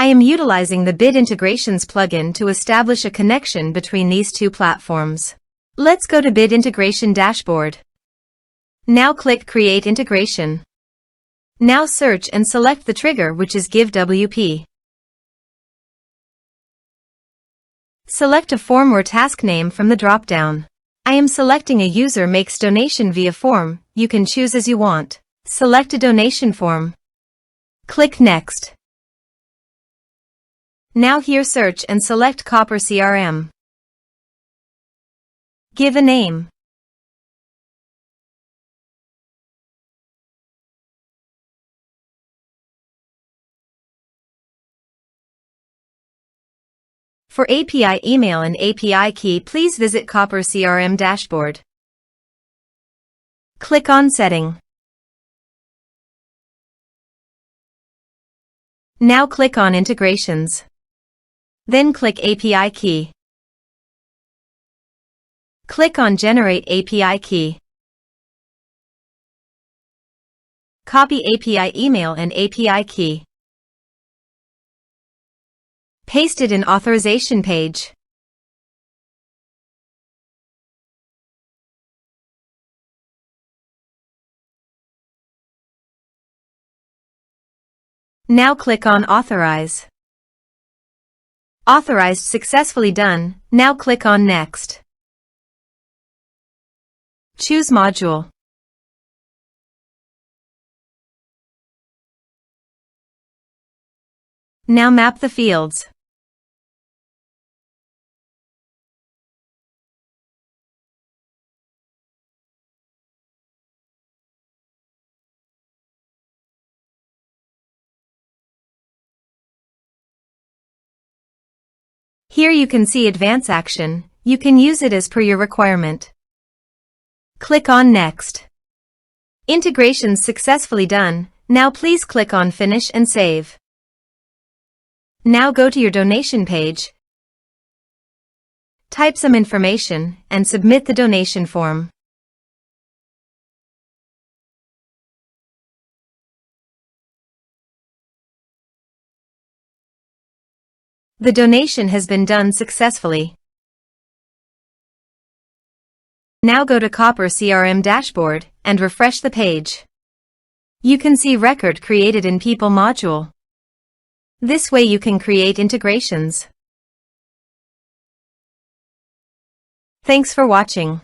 I am utilizing the Bid Integrations plugin to establish a connection between these two platforms. Let's go to Bid Integration Dashboard. Now click Create Integration. Now search and select the trigger, which is GiveWP. Select a form or task name from the drop-down. I am selecting a user makes donation via form. You can choose as you want. Select a donation form. Click Next. Now here search and select Copper CRM. Give a name. For API email and API key, please visit Copper CRM dashboard. Click on Setting. Now click on Integrations. Then click API key. Click on Generate API key. Copy API email and API key. Paste it in authorization page. Now click on Authorize. Authorized successfully done. Now click on Next. Choose Module. Now map the fields. Here you can see Advance Action. You can use it as per your requirement. Click on Next. Integration successfully done. Now please click on Finish and Save. Now go to your donation page. Type some information and submit the donation form. The donation has been done successfully. Now go to Copper CRM dashboard and refresh the page. You can see record created in People module. This way you can create integrations. Thanks for watching.